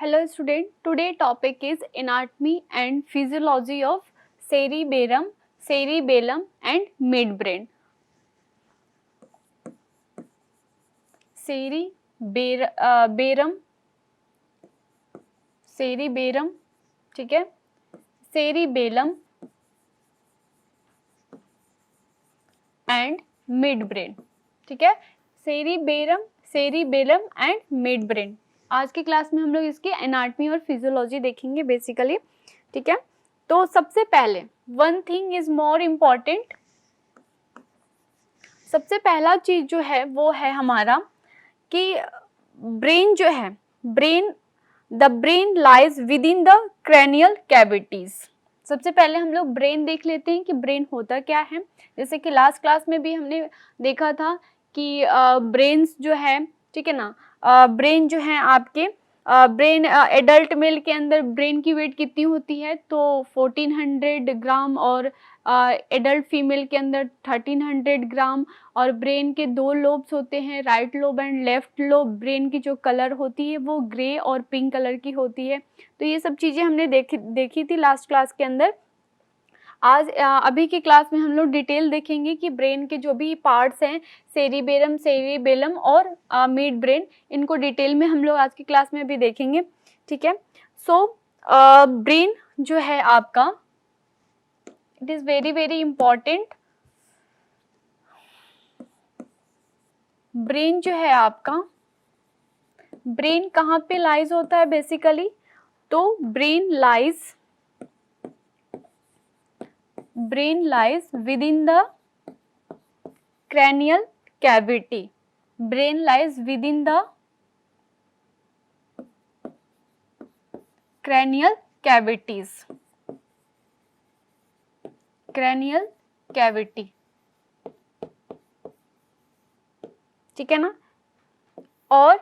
Hello student, today topic is anatomy and physiology of cerebellum and midbrain. cerebellum, ठीक है, cerebellum and midbrain, ठीक है, cerebellum and midbrain. आज की class में हम लोग इसकी एनाटमी और फिजियोलॉजी देखेंगे बेसिकली, ठीक है. तो सबसे पहले one thing is more important, सबसे पहला चीज जो है वो है हमारा कि ब्रेन जो है, the brain lies with in the cranial cavities. सबसे पहले हम लोग ब्रेन देख लेते हैं कि ब्रेन होता क्या है. जैसे कि लास्ट क्लास में भी हमने देखा था कि ब्रेन्स जो है, ठीक है ना, ब्रेन जो है आपके ब्रेन एडल्ट मेल के अंदर ब्रेन की वेट कितनी होती है, तो 1400 ग्राम, और एडल्ट फीमेल के अंदर 1300 ग्राम. और ब्रेन के दो लोब्स होते हैं, right lobe and left lobe. Brain की जो कलर होती है वो ग्रे और पिंक कलर की होती है. तो ये सब चीज़ें हमने देखी थी लास्ट क्लास के अंदर. आज अभी की क्लास में हम लोग डिटेल देखेंगे कि ब्रेन के जो भी पार्ट्स हैं, सेरिबेलम और मिड ब्रेन, इनको डिटेल में हम लोग आज की क्लास में भी देखेंगे, ठीक है. सो ब्रेन जो है आपका, it is very very important. Brain जो है आपका, ब्रेन कहाँ पे लाइज होता है बेसिकली, तो brain lies within the cranial cavity. Brain lies within the cranial cavities. Cranial cavity, ठीक है ना. और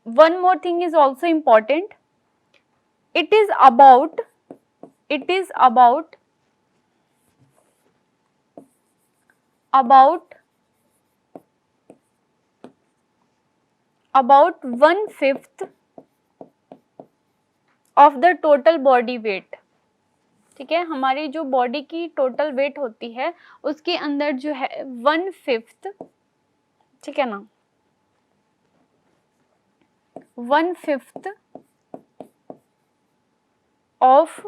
one more thing is also important. It is about 1/5 of the total body weight, ठीक है. हमारी जो बॉडी की टोटल वेट होती है उसके अंदर जो है 1/5, ठीक है ना, 1/5 of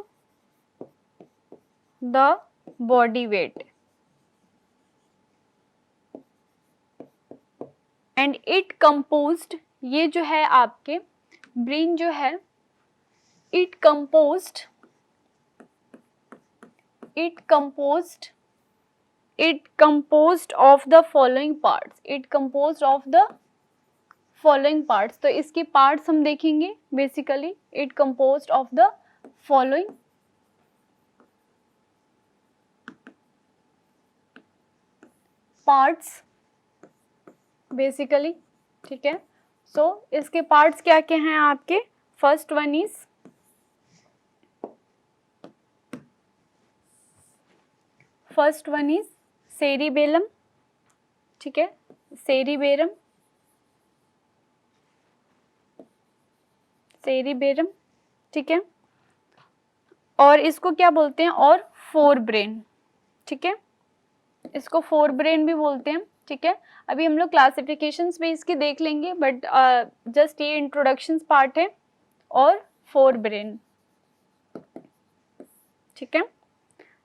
the body weight, and it composed, ये जो है आपके ब्रेन जो है, it composed of the following parts. तो इसके पार्ट्स हम देखेंगे basically. It composed of the following parts basically, ठीक है. सो इसके पार्ट्स क्या क्या हैं आपके. फर्स्ट वन इज सेरिबेलम, ठीक है, सेरिबेरम, ठीक है. और इसको क्या बोलते हैं, और फोर ब्रेन, ठीक है, इसको फोर ब्रेन भी बोलते हैं, ठीक है. अभी हम लोग क्लासिफिकेशंस में इसकी देख लेंगे, बट जस्ट ये इंट्रोडक्शन पार्ट है. और फोर ब्रेन, ठीक है.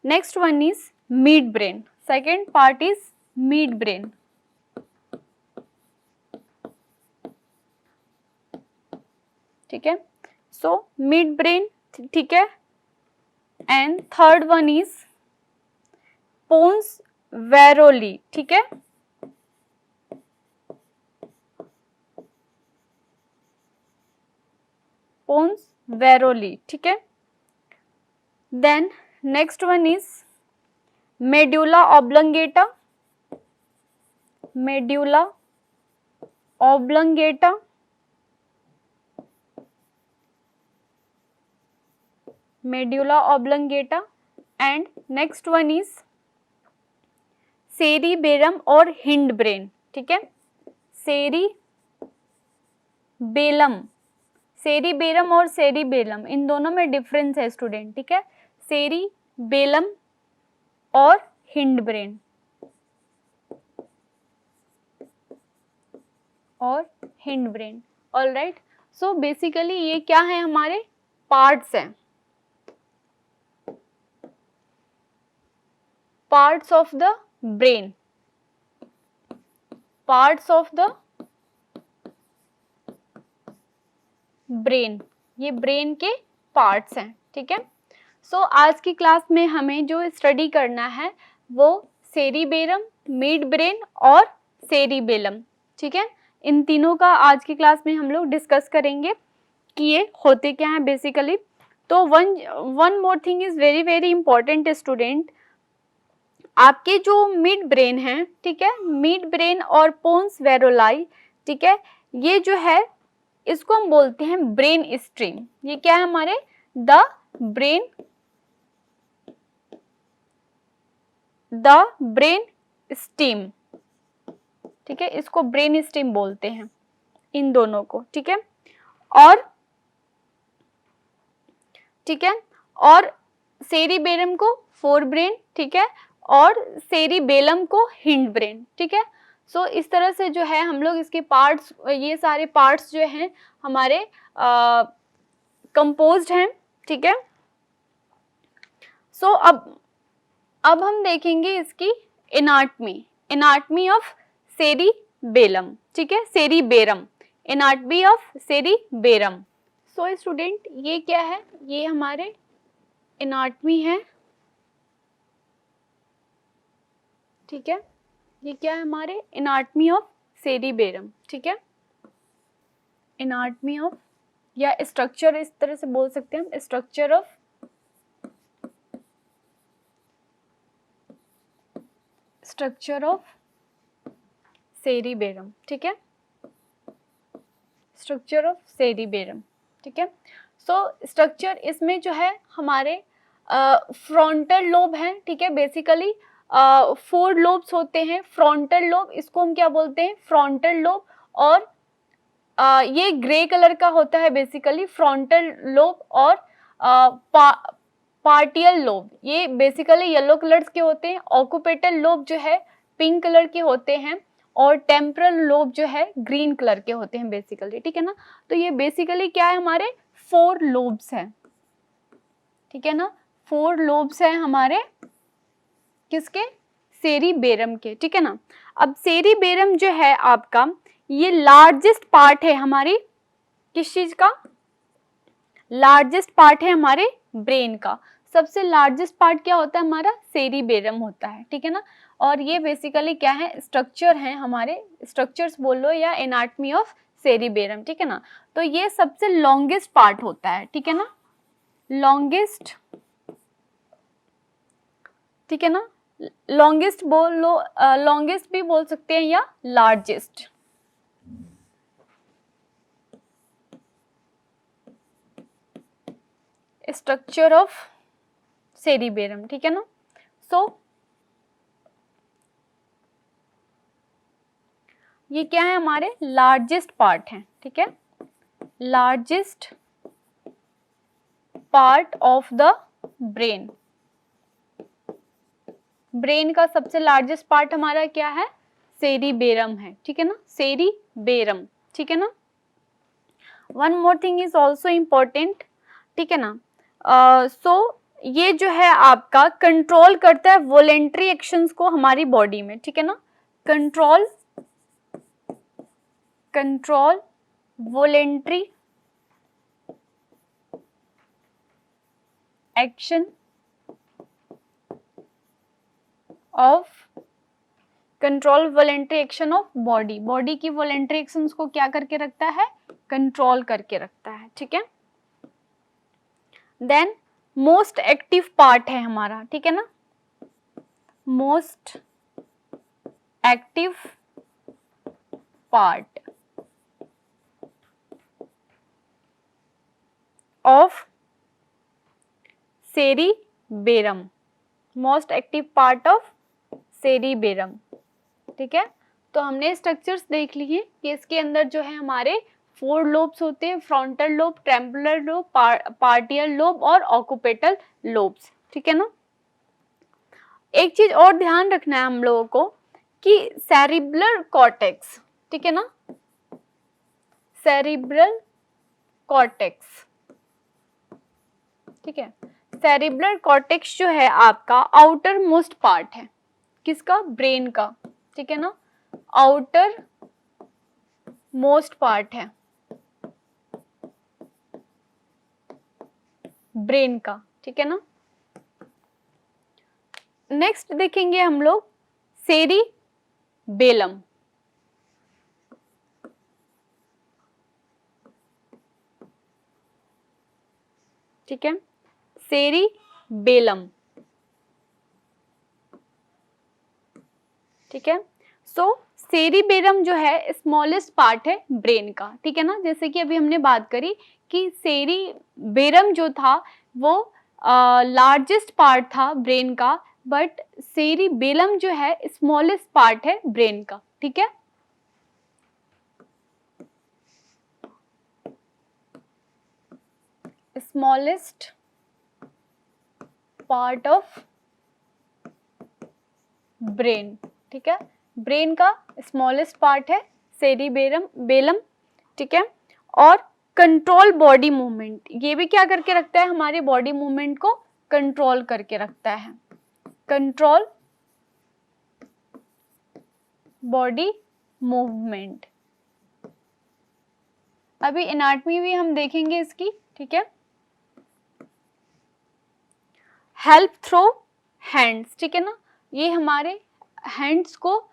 Next one is mid brain. Second part is mid brain, ठीक है. सो मिड ब्रेन, ठीक है. And third one is pons varolii, ठीक है. पोन्स वेरोली, ठीक है. Then next one is medulla oblongata, and next one is cerebrum और hind brain, ठीक है. सेरिबेरम और सेरिबेलम इन दोनों में डिफरेंस है स्टूडेंट, ठीक है। सेरिबेलम और hind brain all right. So basically ये क्या है, हमारे पार्ट्स हैं, parts of the brain, parts of the brain, ये ब्रेन के पार्ट्स हैं, ठीक है। सो आज की क्लास में हमें जो स्टडी करना है वो सेरिबेरम, मिड ब्रेन और सेरिबेलम, ठीक है। इन तीनों का आज की क्लास में हम लोग डिस्कस करेंगे कि ये होते क्या हैं बेसिकली। तो one more thing is very very important student, आपके जो मिड ब्रेन है, ठीक है, मिड ब्रेन और पोन्स वेरोलाई, ठीक है, ये जो है इसको हम बोलते हैं ब्रेन स्ट्रीम। ये क्या है हमारे, द ब्रेन स्टीम, ठीक है, इसको ब्रेन स्टीम बोलते हैं इन दोनों को, ठीक है। और सेरिबेरम को फोर ब्रेन, ठीक है, और सेरिबेलम को हिंड ब्रेन, ठीक है। सो इस तरह से जो है हम लोग इसके पार्ट्स, ये सारे पार्ट्स जो हैं हमारे कंपोज्ड हैं, ठीक है। सो अब हम देखेंगे इसकी एनाटमी ऑफ सेरिबेलम, ठीक है, cerebrum, anatomy of cerebrum. So student ये क्या है, ये हमारे एनाटमी है, ठीक है, ये क्या है हमारे एनाटमी ऑफ सेरिबेरम, ठीक है, एनाटमी ऑफ या स्ट्रक्चर इस तरह से बोल सकते हैं हम, स्ट्रक्चर ऑफ सेरिबेरम, ठीक है, स्ट्रक्चर ऑफ सेरिबेरम, ठीक है। सो स्ट्रक्चर इसमें जो है हमारे फ्रंटल लोब है, ठीक है, बेसिकली 4 लोब्स होते हैं। फ्रंटल लोब, इसको हम क्या बोलते हैं, फ्रंटल लोब, और ये ग्रे कलर का होता है बेसिकली फ्रंटल लोब, और पार्टियल लोब ये बेसिकली येलो कलर्स के होते हैं। ऑक्यूपेटल लोब जो है पिंक कलर के होते हैं, और टेम्परल लोब जो है ग्रीन कलर के होते हैं बेसिकली, ठीक है ना। तो ये बेसिकली क्या है, हमारे 4 लोब्स हैं, ठीक है ना, 4 लोब्स हैं हमारे किसके, सेरिबेरम के, ठीक है ना। अब सेरिबेरम जो है आपका, ये लार्जेस्ट पार्ट है हमारी किस चीज का, लार्जेस्ट पार्ट है हमारे ब्रेन का। सबसे लार्जेस्ट पार्ट क्या होता है हमारा, सेरिबेरम होता है, ठीक है ना। और ये बेसिकली क्या है, स्ट्रक्चर है हमारे, स्ट्रक्चर्स बोल लो या एनाटमी ऑफ सेरिबेरम, ठीक है ना। तो ये सबसे लॉन्गेस्ट पार्ट होता है, ठीक है ना, लॉन्गेस्ट, ठीक है ना, लॉन्गेस्ट बोल लो, लॉन्गेस्ट भी बोल सकते हैं या लार्जेस्ट। स्ट्रक्चर ऑफ सेरिबेरम, ठीक है ना। सो ये क्या है, हमारे लार्जेस्ट पार्ट है, ठीक है, largest part of the brain. Brain का सबसे लार्जेस्ट पार्ट हमारा क्या है, सेरिबेरम है, ठीक है ना, सेरिबेरम, ठीक है ना। One more thing is also important, ठीक है ना। सो ये जो है आपका कंट्रोल करता है वॉलेंट्री एक्शंस को हमारी बॉडी में, ठीक है ना, control voluntary action of, control voluntary action of body, body की वॉलेंट्री एक्शंस को क्या करके रखता है, कंट्रोल करके रखता है, ठीक है। देन मोस्ट एक्टिव पार्ट है हमारा, ठीक है ना, most active part of cerebrum, most active part of cerebrum, ठीक है। तो हमने स्ट्रक्चर्स देख लिए कि इसके अंदर जो है हमारे 4 लोब्स होते हैं, frontal lobe, temporal lobe, partial lobe और ऑक्यूपेटल लोब्स, ठीक है ना। एक चीज और ध्यान रखना है हम लोगों को कि सेरिब्रल कॉर्टेक्स, ठीक है ना, सेरिब्रल कॉर्टेक्स, ठीक है, सेरिब्रल कॉर्टेक्स जो है आपका आउटर मोस्ट पार्ट है, किसका, ब्रेन का, ठीक है ना, आउटर मोस्ट पार्ट है ब्रेन का, ठीक है ना। नेक्स्ट देखेंगे हम लोग सेरिबेलम, ठीक है, सेरिबेलम, ठीक है। सो सेरिबेलम जो है स्मॉलेस्ट पार्ट है ब्रेन का, ठीक है ना। जैसे कि अभी हमने बात करी कि सेरिबेलम जो था वो लार्जेस्ट पार्ट था ब्रेन का, बट सेरिबेलम जो है स्मॉलेस्ट पार्ट है ब्रेन का, ठीक है। स्मॉलेस्ट पार्ट ऑफ ब्रेन, ठीक है, ब्रेन का स्मॉलेस्ट पार्ट है सेरिबेलम, ठीक है। और कंट्रोल बॉडी मूवमेंट, ये भी क्या करके रखता है, हमारे बॉडी मूवमेंट को कंट्रोल करके रखता है, कंट्रोल बॉडी मूवमेंट। अभी एनाटॉमी भी हम देखेंगे इसकी, ठीक है। हेल्प थ्रू हैंड्स, ठीक है ना, ये हमारे हैंड्स को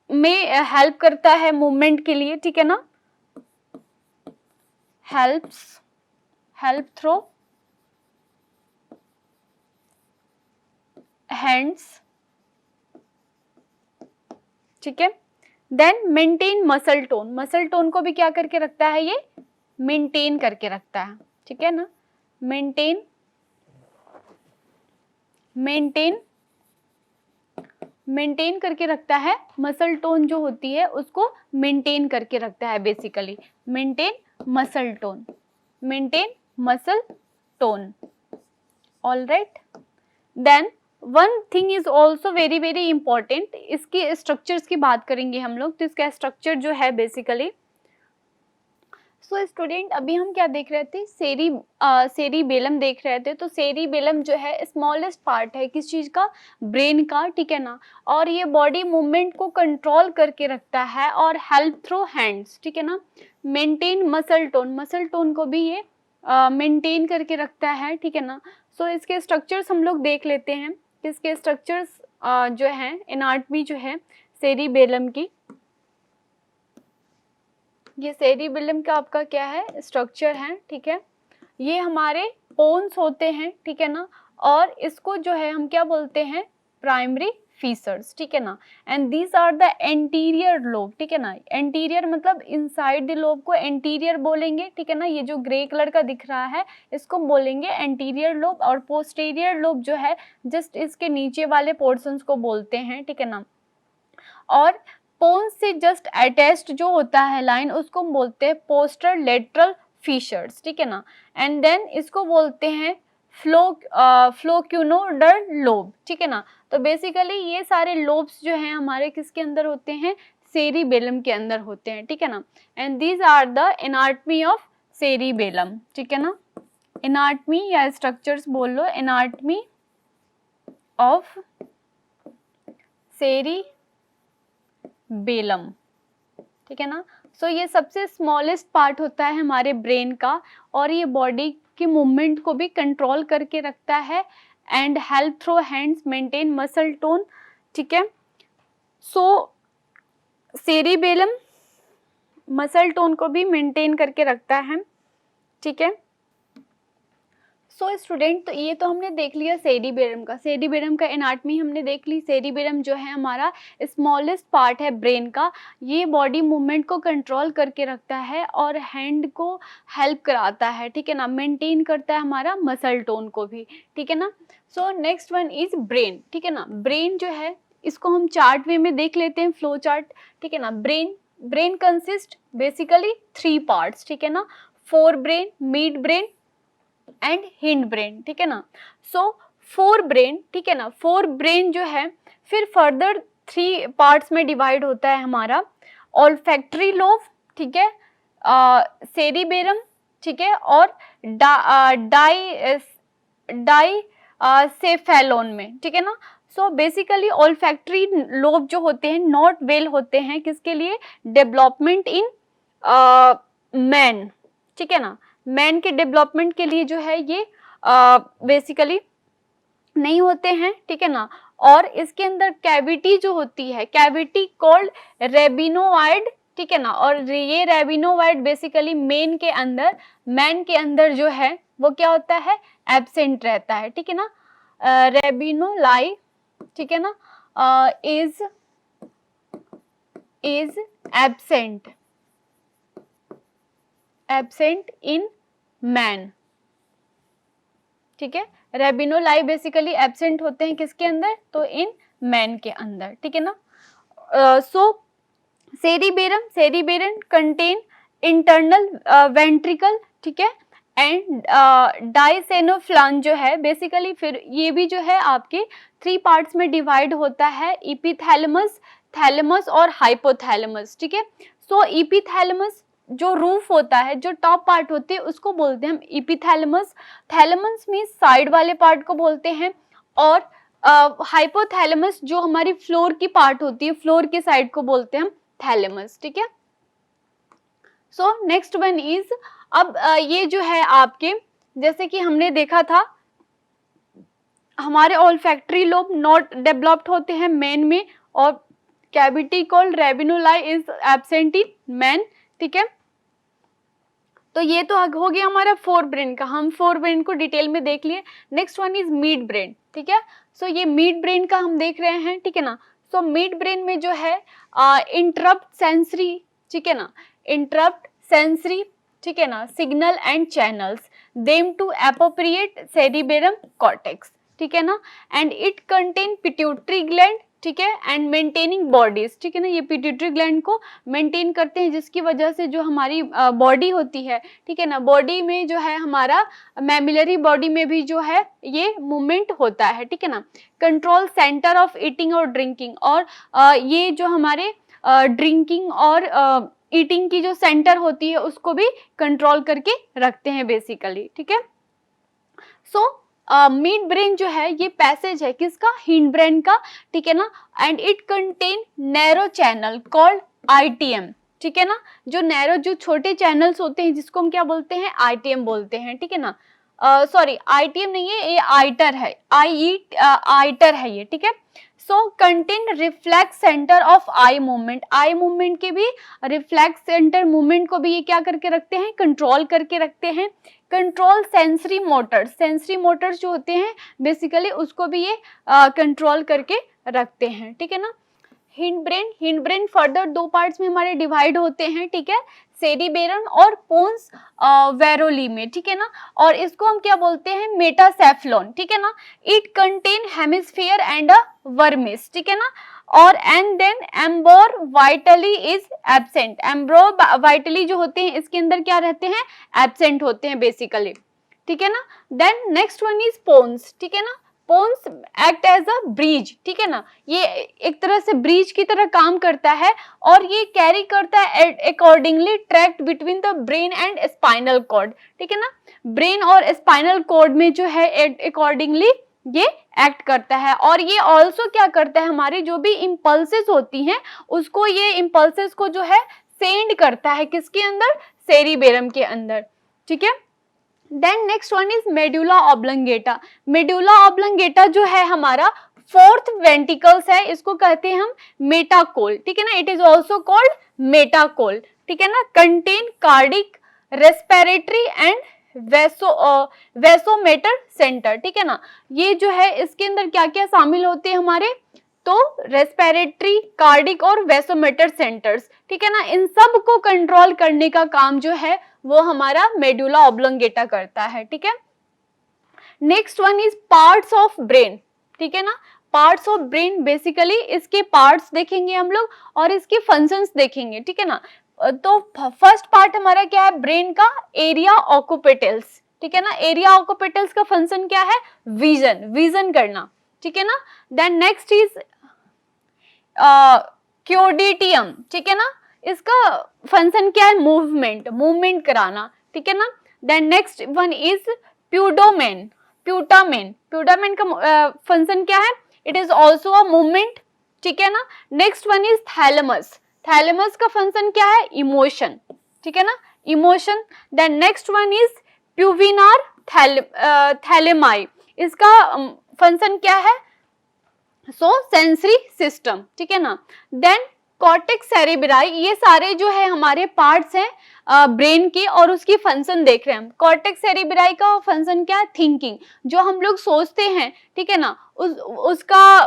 में हेल्प करता है मूवमेंट के लिए, ठीक है ना, हेल्प थ्रू हैंड्स, ठीक है। Then maintain muscle tone, muscle tone को भी क्या करके रखता है, ये मेंटेन करके रखता है, ठीक है ना, मेंटेन करके रखता है, मसल टोन जो होती है उसको मेंटेन करके रखता है, basically maintain muscle tone, alright. Then one thing is also very very important, इसकी स्ट्रक्चर्स की बात करेंगे हम लोग, तो इसका स्ट्रक्चर जो है बेसिकली, सो स्टूडेंट अभी हम क्या देख रहे थे, सेरिबेलम देख रहे थे। तो सेरिबेलम जो है स्मॉलेस्ट पार्ट है किस चीज का, ब्रेन का, ठीक है ना, और ये बॉडी मूवमेंट को कंट्रोल करके रखता है और हेल्प थ्रू हैंड्स, ठीक है ना, मेंटेन मसल टोन को भी ये मेंटेन करके रखता है, ठीक है ना। सो इसके स्ट्रक्चर्स हम लोग देख लेते हैं, इसके स्ट्रक्चर्स जो है एनाटॉमी जो है सेरिबेलम की, ये सेरिबेलम का आपका क्या है, स्ट्रक्चर है, ठीक है। ये हमारे पोन्स होते हैं, ठीक है ना, और इसको जो है हम क्या बोलते हैं, प्राइमरी फीचर्स, ठीक है ना, and these are the anterior lobe, ठीक है ना, एंटीरियर मतलब इनसाइड द लोब को एंटीरियर बोलेंगे, ठीक है ना, ये जो ग्रे कलर का दिख रहा है इसको बोलेंगे एंटीरियर लोब, और पोस्टीरियर लोब जो है जस्ट इसके नीचे वाले पोर्शंस को बोलते हैं, ठीक है ना। और पोन्स से जस्ट अटैच्ड जो होता है लाइन उसको बोलते हैं पोस्टर लेटरल फीचर्स, ठीक है ना, एंड देन इसको बोलते हैं फ्लोक्यूनोडर लोब, ठीक है ना। तो बेसिकली ये सारे लोब्स जो हैं हमारे किसके अंदर होते हैं, सेरिबेलम के अंदर होते हैं, ठीक है ना, and these are the anatomy of cerebellum, ठीक है ना, एनाटॉमी या स्ट्रक्चर्स बोल लो, एनाटॉमी ऑफ सेरिबेलम, ठीक है ना। सो ये सबसे स्मॉलेस्ट पार्ट होता है हमारे ब्रेन का, और ये बॉडी की मूवमेंट को भी कंट्रोल करके रखता है and help through hands, maintain muscle tone, ठीक है। सो सेरिबेलम मसल टोन को भी मेंटेन करके रखता है, ठीक है। सो स्टूडेंट तो ये तो हमने देख लिया सेरिबेलम का एनाटॉमी हमने देख ली। सेरिबेलम जो है हमारा स्मॉलेस्ट पार्ट है ब्रेन का, ये बॉडी मूवमेंट को कंट्रोल करके रखता है और हैंड को हेल्प कराता है, ठीक है ना, मेंटेन करता है हमारा मसल टोन को भी, ठीक है ना। So next one is brain, ठीक है ना। ब्रेन जो है इसको हम चार्ट वे में देख लेते हैं, फ्लो चार्ट, ठीक है ना। Brain brain consist basically 3 parts, ठीक है ना, fore brain, mid brain and hind brain, ठीक है ना। सो फोर ब्रेन, ठीक है ना, फोर ब्रेन जो है फिर फर्दर 3 पार्ट्स में डिवाइड होता है हमारा, ऑल्फैक्टरी लोब, ठीक है, सेरिबेरम, ठीक है, और डाईसेफेलोन में, ठीक है ना। सो बेसिकली ऑल्फैक्टरी लोब जो होते हैं नॉट वेल होते हैं किसके लिए, डेवलपमेंट इन मैन, ठीक है ना, मैन के डेवलपमेंट के लिए जो है ये बेसिकली नहीं होते हैं, ठीक है ना। और इसके अंदर कैविटी जो होती है, कैविटी कॉल्ड रेबिनोवाइड, ठीक है ना, और ये रेबिनोवाइड बेसिकली मैन के अंदर जो है वो क्या होता है, एब्सेंट रहता है, ठीक है ना। रेबिनोलाई, ठीक है ना, इज एब्सेंट इन मैन, ठीक है। रेबिनोलाई बेसिकली एब्सेंट होते हैं किसके अंदर, तो इन मैन के अंदर, ठीक है ना। सो सेरिबेरम कंटेन इंटरनल वेंट्रिकल, ठीक है, एंड डाइसेनोफ्लान जो है बेसिकली फिर ये भी जो है आपके 3 पार्ट्स में डिवाइड होता है, इपिथैलेमस, थैलेमस और हाइपोथैलेमस, ठीक है। सो इपिथैलेमस जो रूफ होता है, जो टॉप पार्ट होते हैं उसको बोलते हैं हम इपिथैलेमस, थैलेमस में साइड वाले पार्ट को बोलते हैं, और हाइपोथैलेमस जो हमारी फ्लोर की पार्ट होती है, फ्लोर की साइड को बोलते हैं हम थैलेमस, ठीक है। सो नेक्स्ट वन इज, अब ये जो है आपके, जैसे कि हमने देखा था हमारे ऑल्फैक्टरी लोब नॉट डेवलप्ड होते हैं मैन में, और कैविटी कॉल्ड रेबिनोलाई इज एब्सेंट इन मैन, ठीक है। तो ये तो हो गया हमारा फोर ब्रेन का, हम फोर ब्रेन को डिटेल में देख लिए। Next one is mid brain, ठीक है। सो ये मिड ब्रेन का हम देख रहे हैं, ठीक है ना। सो मिड ब्रेन में जो है इंटरप्ट सेंसरी, ठीक है ना, इंटरप्ट सेंसरी, ठीक है ना, signal and channels them to appropriate cerebrum cortex, ठीक है ना, and it contain pituitary gland, ठीक है, एंड मेंटेनिंग बॉडीज, ठीक है ना, ये पिट्यूटरी ग्लैंड को मेंटेन करते हैं जिसकी वजह से जो हमारी बॉडी होती है, ठीक है ना, बॉडी में जो है हमारा मैमिलरी बॉडी में भी जो है ये मूवमेंट होता है, ठीक है ना। कंट्रोल सेंटर ऑफ ईटिंग और ड्रिंकिंग, और ये जो हमारे ड्रिंकिंग और ईटिंग की जो सेंटर होती है उसको भी कंट्रोल करके रखते हैं बेसिकली, ठीक है। सो मिड ब्रेन जो है ये पैसेज है किसका, हिंड ब्रेन का, ठीक है ना, and it contain narrow channel called ITM, ठीक है ना, जो नैरो जो छोटे चैनल्स होते हैं जिसको हम क्या बोलते हैं, आईटीएम बोलते हैं, ठीक है ना। सॉरी आईटीएम नहीं है, ये आइटर है, आइटर है ये, ठीक है। So contain reflex centre of eye movement के भी रिफ्लेक्स सेंटर मूवमेंट को भी ये क्या करके रखते हैं, कंट्रोल करके रखते हैं। कंट्रोल सेंसरी मोटर्स जो होते हैं बेसिकली उसको भी ये कंट्रोल करके रखते हैं, ठीक है ना। हिंड ब्रेन फर्दर 2 पार्ट्स में हमारे डिवाइड होते हैं, ठीक है, सेरिबेरम और पोन्स वेरोली में, ठीक है ना, और इसको हम क्या बोलते हैं, मेटासेफ्लॉन, ठीक है ना। It contain hemisphere and a vermis, ठीक है ना, और and then arbor vitae is absent, arbor vitae जो होते हैं इसके अंदर क्या रहते हैं, एब्सेंट होते हैं बेसिकली, ठीक है ना। Then next one is pons, ठीक है ना, pons act as a bridge, ठीक है ना, ये एक तरह से ब्रिज की तरह काम करता है, और ये कैरी करता है accordingly tract between the brain and spinal cord, ठीक है ना, ब्रेन और स्पाइनल कॉर्ड में जो है अकॉर्डिंगली ये एक्ट करता है, और ये ऑल्सो क्या करता है, हमारी जो भी इम्पल्सेस होती हैं उसको ये इम्पल्सेस को जो है सेंड करता है किसके अंदर, सेरिबेरम के अंदर, ठीक है। Then next one is medulla oblongata, medulla oblongata जो है हमारा 4th वेंट्रिकल्स है, इसको कहते हैं हम मेटाकोल, ठीक है ना, it is also called metacoel, ठीक है ना, contain cardiac, respiratory and vasomotor centre, ठीक है ना। ये जो है इसके अंदर क्या क्या शामिल होते हैं हमारे, तो रेस्पिरेटरी, कार्डिक और वेसोमेटर सेंटर्स, ठीक है ना, इन सब को कंट्रोल करने का काम जो है वो हमारा मेडुला ऑब्लंगेटा करता है, ठीक है। Next one is parts of brain, ठीक है ना, पार्ट्स ऑफ ब्रेन, बेसिकली इसके पार्ट्स देखेंगे हम लोग और इसके फंक्शंस देखेंगे, ठीक है ना। तो फर्स्ट पार्ट हमारा क्या है ब्रेन का, एरिया ऑक्यूपेटल्स, ठीक है ना। एरिया ऑक्यूपेटल्स का फंक्शन क्या है, विजन, विजन करना, ठीक है ना। देन नेक्स्ट इज क्योडिटियम, ठीक है ना, इसका फंक्शन क्या है, मूवमेंट, मूवमेंट कराना, ठीक है ना। Then next one is putamen, putamen, putamen का फंक्शन क्या है, it is also a movement, ठीक है ना। Next one is thalamus, thalamus का फंक्शन क्या है, इमोशन, ठीक है ना, emotion. Then next one is pulvinar thalami, इसका फंक्शन क्या है, सो सेंसरी सिस्टम, ठीक है ना। देन कॉर्टेक्स सेरेब्राई, ये सारे जो है हमारे पार्ट्स हैं ब्रेन के और उसकी फंक्शन देख रहे हैं हम। कॉर्टेक्स सेरेब्राई का फंक्शन क्या है, थिंकिंग, जो हम लोग सोचते हैं, ठीक है ना, उसका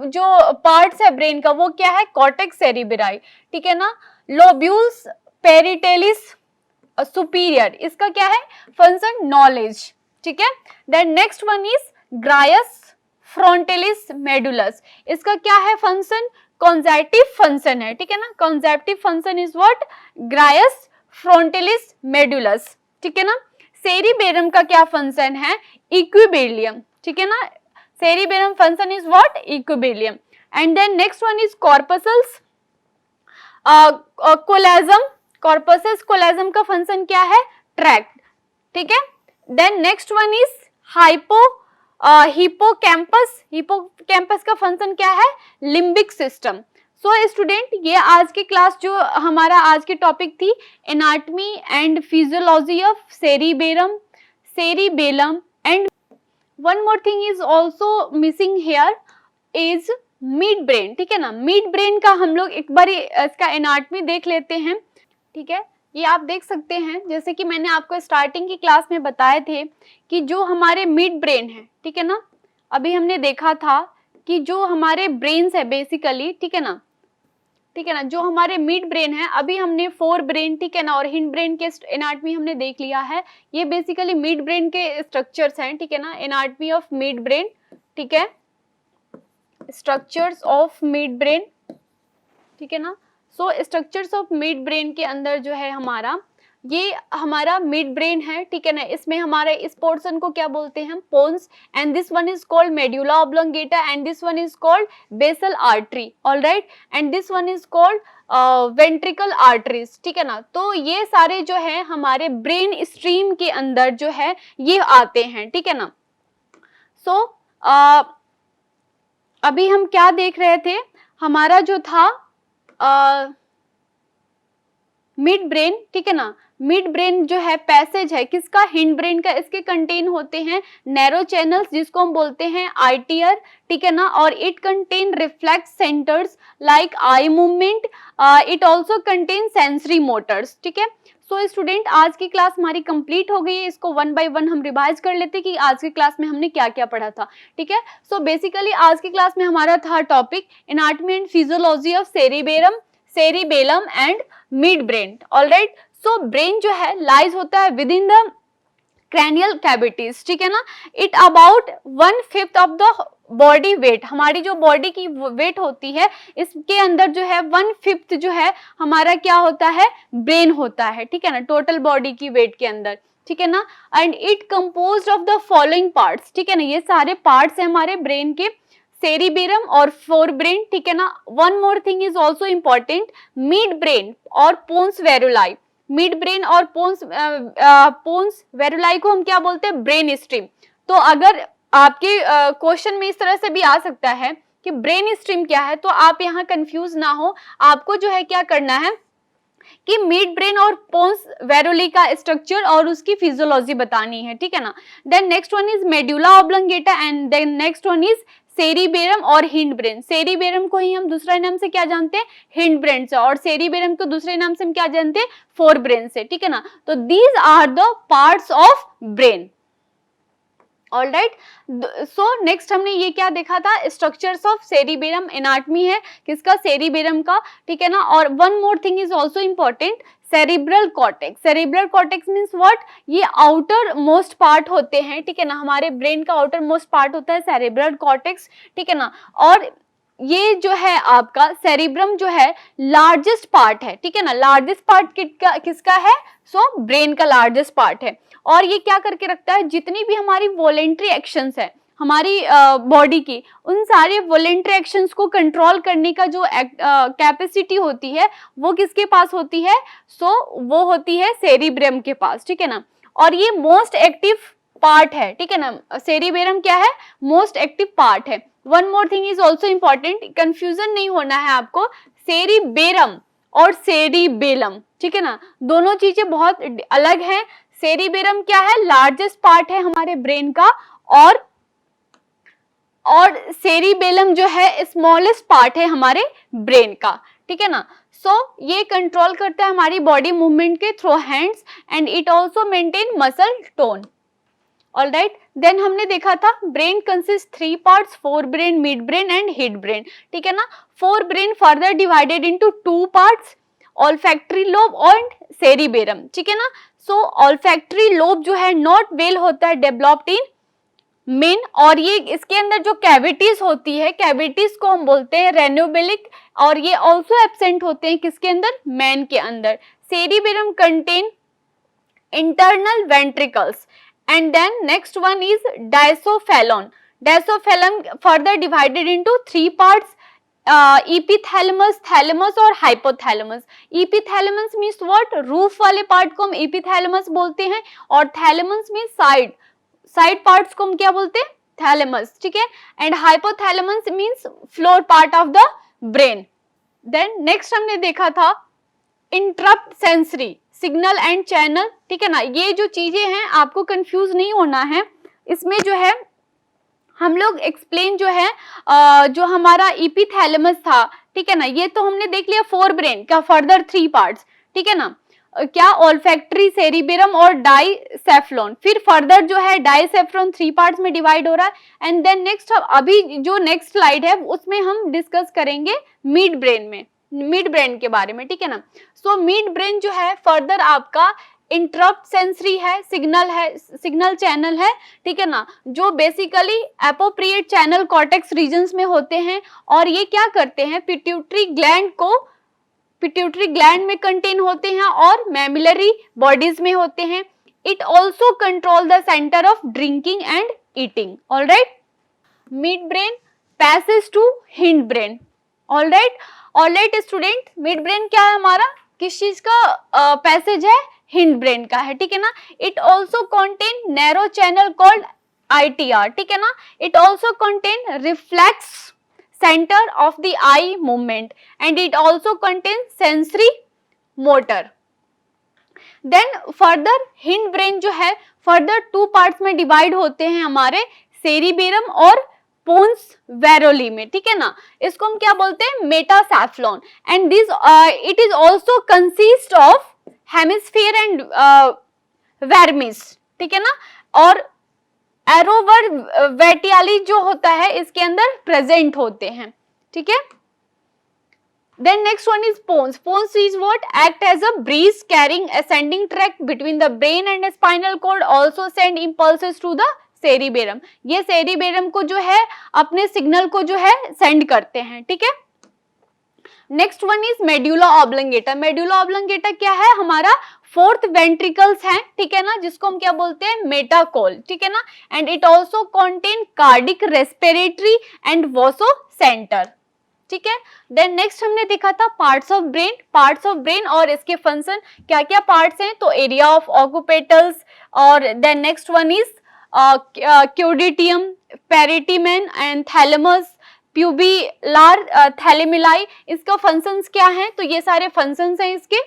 जो पार्ट्स है ब्रेन का वो क्या है, कॉर्टेक्स सेरेब्राई, ठीक है ना। लोब्यूल्स पेरिटेलिस सुपीरियर, इसका क्या है फंक्शन, नॉलेज, ठीक है। Then next one is ग्रायस frontalis मेडुलस, इसका क्या है फंक्शन, कॉन्जेक्टिव फंक्शन है, ठीक है ना। कॉन्जेक्टिव फंक्शन इज व्हाट, ग्रायस फ्रंटालिस मेडुलस, ठीक है ना। सेरिबेरम का क्या फंक्शन है, इक्विलिब्रियम, ठीक है ना। Cerebellum function is what, equilibrium. And then next one is corpus callosum, corpus callosum का फंक्शन क्या है, ट्रैक्ट, ठीक है। Then next one is hippocampus, hippocampus का फंक्शन क्या है, लिम्बिक सिस्टम। सो स्टूडेंट, ये आज की क्लास जो हमारा आज की टॉपिक थी, anatomy and physiology of cerebrum, cerebellum, and one more thing is also missing here is mid brain, ठीक है ना। मिड ब्रेन का हम लोग एक बार इसका एनाटमी देख लेते हैं, ठीक है। ये आप देख सकते हैं, जैसे कि मैंने आपको स्टार्टिंग की क्लास में बताए थे कि जो हमारे मिड ब्रेन है, ठीक है ना, अभी हमने देखा था कि जो हमारे ब्रेन्स है बेसिकली, ठीक है ना, ठीक है ना, जो हमारे मिड ब्रेन है, अभी हमने फोर ब्रेन, ठीक है ना, और हिंड ब्रेन के एनाटमी हमने देख लिया है। ये बेसिकली मिड ब्रेन के स्ट्रक्चर्स हैं, ठीक है ना, एनाटमी ऑफ मिड ब्रेन, ठीक है, स्ट्रक्चर्स ऑफ मिड ब्रेन, ठीक है ना। सो स्ट्रक्चर्स ऑफ मिड ब्रेन के अंदर जो है हमारा, ये हमारा मिड ब्रेन है, ठीक है ना। इसमें हमारे इस पोर्शन को क्या बोलते हैं, pons, and this one is called medulla oblongata, and this one is called basal artery, alright, and this one is called ventricle arteries, ठीक है ना। तो ये सारे जो है हमारे ब्रेन स्ट्रीम के अंदर जो है ये आते हैं, ठीक है ना। सो अभी हम क्या देख रहे थे, हमारा जो था मिड ब्रेन, ठीक है ना, मिड ब्रेन जो है पैसेज है किसका, हिंड ब्रेन का। इसके कंटेन होते हैं नैरो चैनल्स जिसको हम बोलते हैं आईटीआर, ठीक है ना, और it contain reflex centres like eye movement, it also contain sensory Motors, ठीक है। सो स्टूडेंट, आज की क्लास हमारी कंप्लीट हो गई है। इसको वन बाय वन हम रिवाइज कर लेते हैं कि आज की क्लास में हमने क्या क्या पढ़ा था, ठीक है। सो बेसिकली आज की क्लास में हमारा था topic anatomy and physiology of cerebrum, cerebellum and mid brain, alright. So brain जो है लाइज होता है with in the cranial cavities, ठीक है ना। It about 1/5 of the body weight, हमारी जो बॉडी की वेट होती है इसके अंदर जो है 1/5 जो है हमारा क्या होता है, ब्रेन होता है, ठीक है ना, टोटल बॉडी की वेट के अंदर, ठीक है ना। And it composed of the following parts, ठीक है ना, ये सारे पार्ट्स हैं हमारे ब्रेन के, सेरिबेरम और फोर ब्रेन, ठीक है ना। One more thing is also important, mid brain और पोन्स वेरुलाई, मिड ब्रेन और पोन्स वेरुलाई को हम क्या बोलते हैं, ब्रेन स्ट्रीम। तो अगर आपके क्वेश्चन में इस तरह से भी आ सकता है कि ब्रेन स्ट्रीम क्या है, तो आप यहाँ कंफ्यूज ना हो, आपको जो है क्या करना है कि मिड ब्रेन और पोन्स वेरुलाई का स्ट्रक्चर और उसकी फिजियोलॉजी बतानी है, ठीक है ना। Then next one is medulla oblongata, and then next one is cerebrum और हिंड ब्रेन। सेरिबेरम को ही हम दूसरे नाम से क्या जानते हैं, हिंड ब्रेन से, और सेरिबेरम को दूसरे नाम से हम क्या जानते हैं, फोर ब्रेन से, ठीक है ना। तो these are the parts of brain, alright. So next हमने ये क्या देखा था, स्ट्रक्चर्स ऑफ सेरिबेरम, एनाटमी है किसका, सेरिबेरम का, ठीक है ना। और one more thing is also important, cerebral cortex. Cerebral cortex means what, ये आउटर मोस्ट पार्ट होते हैं, ठीक है ना, हमारे ब्रेन का आउटर मोस्ट पार्ट होता है सेरिब्रल कॉर्टेक्स, ठीक है ना। और ये जो है आपका सेरिब्रम जो है लार्जेस्ट पार्ट है, ठीक है ना, लार्जेस्ट पार्ट किसका है, सो ब्रेन का लार्जेस्ट पार्ट है। और ये क्या करके रखता है, जितनी भी हमारी वॉलेंट्री एक्शंस है हमारी बॉडी की, उन सारे वॉलेंट्री एक्शंस को कंट्रोल करने का जो कैपेसिटी होती है वो किसके पास होती है, सो वो होती है सेरिब्रम के पास, ठीक है ना। और ये मोस्ट एक्टिव पार्ट है, ठीक है ना, सेरिब्रम क्या है, मोस्ट एक्टिव पार्ट है। One more thing is also important, confusion नहीं होना है आपको, सेरिबेरम और सेरिबेलम, ठीक है ना, दोनों चीजें बहुत अलग हैं। सेरिबेरम क्या है, लार्जेस्ट पार्ट है हमारे ब्रेन का, और सेरिबेलम जो है स्मॉलेस्ट पार्ट है हमारे ब्रेन का, ठीक है ना। सो ये कंट्रोल करता है हमारी बॉडी मूवमेंट के through hands, and it also maintain muscle tone. Alright, then हमने देखा था brain consist 3 parts, fore brain, mid brain and hind brain, ठीक है ना। Fore brain further divided into 2 parts, olfactory lobe and cerebrum, ठीक है ना। सो ऑल्फैक्टरी लोब जो है नॉट वेल होता है डेवलप्ड इन मेन, और ये इसके अंदर जो कैविटीज होती है, कैविटीज को हम बोलते हैं रेन्यूबेलिक, और ये ऑल्सो एब्सेंट होते हैं किसके अंदर, मैन के अंदर। Cerebrum contain internal ventricles, and then next one is diacephalon. Diacephalon further divided into 3 parts, epithalamus, thalamus और hypothalamus. Epithalamus means what, roof वाले पार्ट को हम epithalamus बोलते हैं, और thalamus means साइड पार्ट्स को हम क्या बोलते हैं, thalamus, ठीक है। And hypothalamus means floor part of the brain. Then next हमने देखा था interrupt sensory signal and channel, ठीक है ना। ये जो चीजें हैं आपको कंफ्यूज नहीं होना है, इसमें जो है हम लोग एक्सप्लेन जो है जो हमारा इपीथैलेमस था, ठीक है ना, ये तो हमने देख लिया 4 ब्रेन का, फर्दर 3 पार्ट्स, ठीक है ना, क्या ऑल्फैक्टरी, सेरिबेरम और डाइसेफ्लोन, फिर फर्दर जो है डाइसेफ्लोन 3 पार्ट्स में डिवाइड हो रहा है। एंड देन नेक्स्ट अभी जो नेक्स्ट स्लाइड है उसमें हम डिस्कस करेंगे मिड ब्रेन में, मिड ब्रेन के बारे में, ठीक है ना। सो मिड ब्रेन जो है फर्दर आपका इंटरप्ट सेंसरी है, सिग्नल चैनल है, ठीक है ना, जो बेसिकली एपोप्रिएट चैनल कॉर्टेक्स रीजन्स में होते हैं, और ये क्या करते हैं, पिट्यूटरी ग्लैंड में कंटेन होते हैं और मैमिलरी बॉडीज में होते हैं। It also control the centre of drinking and eating. Alright, mid brain passage to hind brain. Alright student, mid brain क्या है हमारा, किस चीज का पैसेज है, हिंड ब्रेन का है, ठीक है ना। It also contain narrow channel called ITR, ठीक है ना। It also contain reflex centre of the eye movement, and it also contain sensory motor. Then further hind brain जो है फर्दर 2 पार्ट्स में डिवाइड होते हैं हमारे सेरिबेरम और पोन्स वेरोली में, ठीक है ना। इसको हम क्या बोलते हैं, metencephalon, and this it is also consist of hemisphere and vermis, ठीक है ना, और एरोवर वेटियाली जो होता है इसके अंदर प्रेजेंट होते हैं, ठीक है। Then next one is pons. Pons is what? Act as a breeze carrying ascending tract between the brain and spinal cord. Also send impulses to the cerebellum. ये cerebellum को जो है अपने सिग्नल को जो है सेंड करते हैं, ठीक है। Next one is medulla oblongata. Medulla oblongata क्या है, हमारा 4th वेंट्रिकल्स है, ठीक है ना, जिसको हम क्या बोलते हैं, मेटाकोल, ठीक है ना। And it also contain cardiac, respiratory and vaso centre, ठीक है। देन नेक्स्ट हमने देखा था पार्ट्स ऑफ ब्रेन और इसके फंक्शन, क्या क्या पार्ट्स हैं, तो एरिया ऑफ ऑक्यूपेटल्स, और then next one is caudatum, putamen and thalamus, pulvinar thalami, इसका फंक्शंस क्या हैं, तो ये सारे फंक्शंस हैं इसके।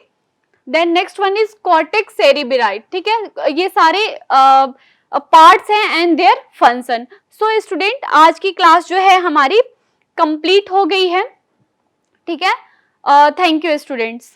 Then next one is cortex cerebri, ठीक है, ये सारे पार्ट्स हैं and their function. So student, आज की क्लास जो है हमारी कंप्लीट हो गई है, ठीक है। Thank you students.